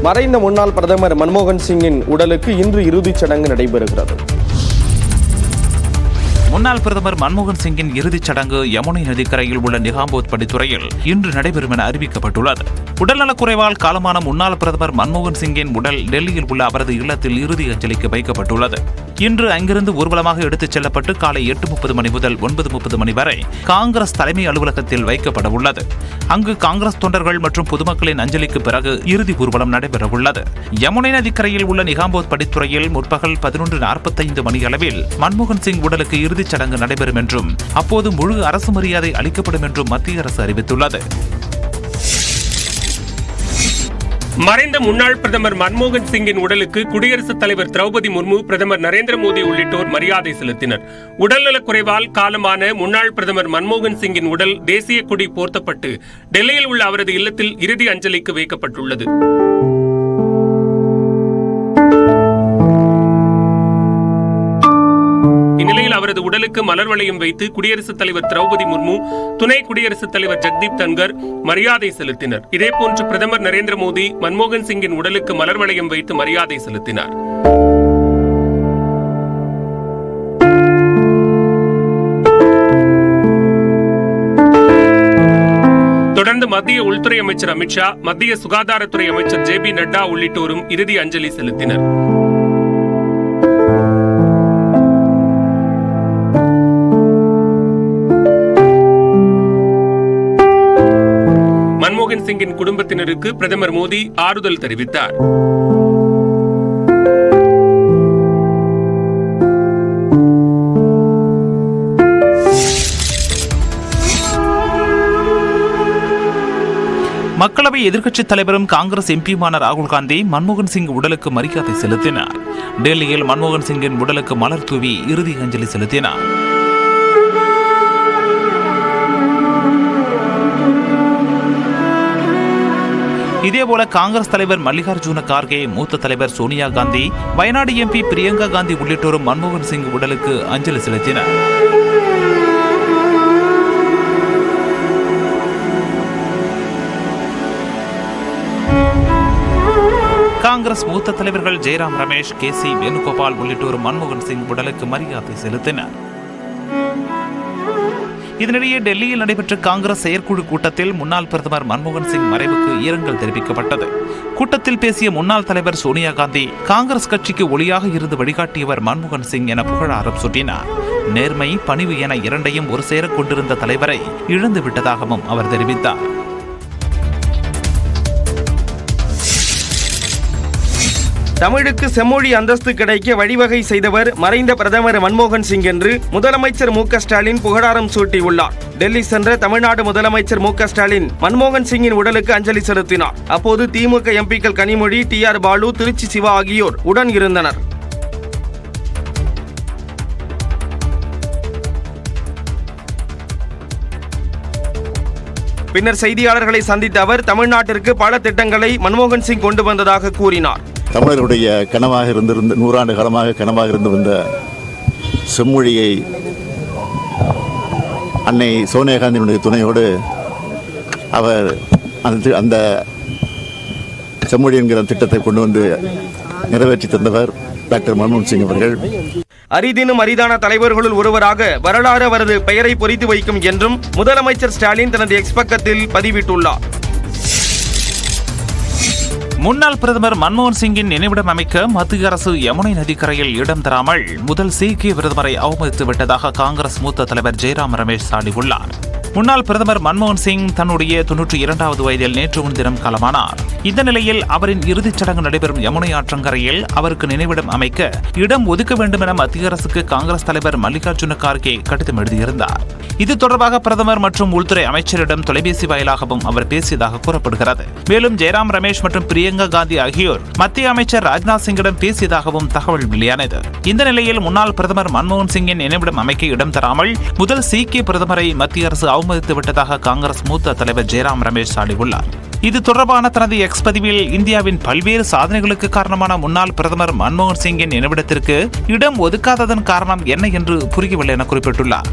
மறைந்த முன்னாள் பிரதமர் மன்மோகன் சிங்கின் உடலுக்கு இன்று இறுதிச் சடங்கு நடைபெறுகிறது. முன்னாள் பிரதமர் மன்மோகன் சிங்கின் இறுதிச் சடங்கு யமுனை நதிக்கரையில் உள்ள நிகாம்போத் படித்துறையில் இன்று நடைபெறும் என அறிவிக்கப்பட்டுள்ளது. உடல்நலக்குறைவால் காலமான முன்னாள் பிரதமர் மன்மோகன் சிங்கின் உடல் டெல்லியில் உள்ள அவரது இல்லத்தில் இறுதி அஞ்சலிக்கு வைக்கப்பட்டுள்ளது. இன்று அங்கிருந்து ஊர்வலமாக எடுத்துச் செல்லப்பட்டு காலை 8:30 மணி முதல் 9:30 மணி வரை காங்கிரஸ் தலைமை அலுவலகத்தில் வைக்கப்பட உள்ளது. அங்கு காங்கிரஸ் தொண்டர்கள் மற்றும் பொதுமக்களின் அஞ்சலிக்கு பிறகு இறுதி ஊர்வலம் நடைபெறவுள்ளது. யமுனை நதிக்கரையில் உள்ள நிகாம்போத் படித்துறையில் முற்பகல் 11:45 மணியளவில் மன்மோகன் சிங் உடலுக்கு இறுதிச் சடங்கு நடைபெறும் என்றும் அப்போது முழு அரசு மரியாதை அளிக்கப்படும் என்றும் மத்திய அரசு அறிவித்துள்ளது. மறைந்த முன்னாள் பிரதமர் மன்மோகன் சிங்கின் உடலுக்கு குடியரசுத் தலைவர் திரௌபதி முர்மு, பிரதமர் நரேந்திர மோடி உள்ளிட்டோர் மரியாதை செலுத்தினர். உடல்நலக் குறைவால் காலமான முன்னாள் பிரதமர் மன்மோகன் சிங்கின் உடல் தேசிய கொடி போர்த்தப்பட்டு டெல்லியில் உள்ள அவரது இல்லத்தில் இறுதி அஞ்சலிக்கு வைக்கப்பட்டுள்ளது. இந்நிலையில் அவரது உடலுக்கு மலர் வளையம் வைத்து குடியரசுத் தலைவர் திரௌபதி முர்மு, துணை குடியரசுத் தலைவர் ஜெகதீப் தன்கர் மரியாதை செலுத்தினர். இதேபோன்று பிரதமர் நரேந்திர மோடி மன்மோகன் சிங்கின் உடலுக்கு மலர் வளையம் வைத்து மரியாதை செலுத்தினார். தொடர்ந்து மத்திய உள்துறை அமைச்சர் அமித்ஷா, மத்திய சுகாதாரத்துறை அமைச்சர் JP நட்டா உள்ளிட்டோரும் இறுதி அஞ்சலி செலுத்தினர். மன்மோகன் சிங்கின் குடும்பத்தினருக்கு பிரதமர் மோடி ஆறுதல் தெரிவித்தார். மக்களவை எதிர்க்கட்சித் தலைவரும் காங்கிரஸ் எம்பியுமான ராகுல் காந்தி மன்மோகன் சிங் உடலுக்கு மரியாதை செலுத்தினார். டெல்லியில் மன்மோகன் சிங்கின் உடலுக்கு மலர் தூவி இறுதி அஞ்சலி செலுத்தினார். இதேபோல காங்கிரஸ் தலைவர் மல்லிகார்ஜுன கார்கே, மூத்த தலைவர் சோனியா காந்தி, வயநாடு MP பிரியங்கா காந்தி உள்ளிட்டோரும் மன்மோகன் சிங் உடலுக்கு அஞ்சலி செலுத்தினர். காங்கிரஸ் மூத்த தலைவர்கள் ஜெயராம் ரமேஷ், KC வேணுகோபால் உள்ளிட்டோரும் மன்மோகன் சிங் உடலுக்கு மரியாதை செலுத்தினர். இதனிடையே டெல்லியில் நடைபெற்ற காங்கிரஸ் செயற்குழு கூட்டத்தில் முன்னாள் பிரதமர் மன்மோகன் சிங் மறைவுக்கு இரங்கல் தெரிவிக்கப்பட்டது. கூட்டத்தில் பேசிய முன்னாள் தலைவர் சோனியா காந்தி, காங்கிரஸ் கட்சிக்கு ஒளியாக இருந்து வழிகாட்டியவர் மன்மோகன் சிங் என புகழாரம் சூட்டினார். நேர்மை, பணிவு என இரண்டையும் ஒரு சேர கொண்டிருந்த தலைவரை இழந்து விட்டதாகவும் அவர் தெரிவித்தார். தமிழுக்கு செம்மொழி அந்தஸ்து கிடைக்க வழிவகை செய்தவர் மறைந்த பிரதமர் மன்மோகன் சிங் என்று முதலமைச்சர் மு க ஸ்டாலின் புகழாரம் சூட்டியுள்ளார். டெல்லி சென்ற தமிழ்நாடு முதலமைச்சர் மு க ஸ்டாலின் மன்மோகன் சிங்கின் உடலுக்கு அஞ்சலி செலுத்தினார். அப்போது திமுக MPக்கள் கனிமொழி, TR பாலு, திருச்சி சிவா ஆகியோர் உடன் இருந்தனர். பின்னர் செய்தியாளர்களை சந்தித்த அவர் தமிழ்நாட்டிற்கு பல திட்டங்களை மன்மோகன் சிங் கொண்டு வந்ததாக கூறினார். தமிழருடைய கனவாக இருந்திருந்த 100 ஆண்டு காலமாக கனவாக இருந்து வந்த செம்மொழியை அன்னை சோனியா காந்தியினுடைய துணையோடு அவர் அந்த செம்மொழி என்கிற திட்டத்தை கொண்டு வந்து நிறைவேற்றி தந்தவர் டாக்டர் மன்மோகன் சிங் அவர்கள். அரிதினும் அரிதான தலைவர்களுள் ஒருவராக வரலாறு அவரது பெயரை பொறித்து வைக்கும் என்றும் முதலமைச்சர் ஸ்டாலின் தனது எக்ஸ் பக்கத்தில் பதிவிட்டுள்ளார். முன்னாள் பிரதமர் மன்மோகன் சிங்கின் நினைவிடம் அமைக்க மத்திய அரசு யமுனை நதிக்கரையில் இடம் தராமல் முதல் சீக்கிய பிரதமரை அவமதித்து விட்டதாக காங்கிரஸ் மூத்த தலைவர் ஜெயராம் ரமேஷ் சாடியுள்ளார். முன்னாள் பிரதமர் மன்மோகன் சிங் தன்னுடைய 92வது வயதில் நேற்று முன்தினம் காலமானார். இந்த நிலையில் அவரின் இறுதிச் சடங்கு நடைபெறும் யமுனை ஆற்றங்கரையில் அவருக்கு நினைவிடம் அமைக்க இடம் ஒதுக்க வேண்டும் என மத்திய அரசுக்கு காங்கிரஸ் தலைவர் மல்லிகார்ஜுன கார்கே கடிதம் எழுதியிருந்தார். இது தொடர்பாக பிரதமர் மற்றும் உள்துறை அமைச்சரிடம் தொலைபேசி வாயிலாகவும் அவர் பேசியதாக கூறப்படுகிறது. மேலும் ஜெயராம் ரமேஷ் மற்றும் பிரியங்கா காந்தி ஆகியோர் மத்திய அமைச்சர் ராஜ்நாத் சிங்கிடம் பேசியதாகவும் தகவல் வெளியானது. இந்த நிலையில் முன்னாள் பிரதமர் மன்மோகன் சிங்கின் நினைவிடம் அமைக்க இடம் தராமல் முதல் சீக்கிய பிரதமரை மத்திய அரசு அவமதித்து விட்டதாக காங்கிரஸ் மூத்த தலைவர் ஜெயராம் ரமேஷ் சாடியுள்ளார். இது தொடர்பான தனது எக்ஸ் பதிவில் இந்தியாவின் பல்வேறு சாதனைகளுக்கு காரணமான முன்னாள் பிரதமர் மன்மோகன் சிங்கின் நினைவிடத்திற்கு இடம் ஒதுக்காததன் காரணம் என்ன என்று புரியவில்லை என குறிப்பிட்டுள்ளார்.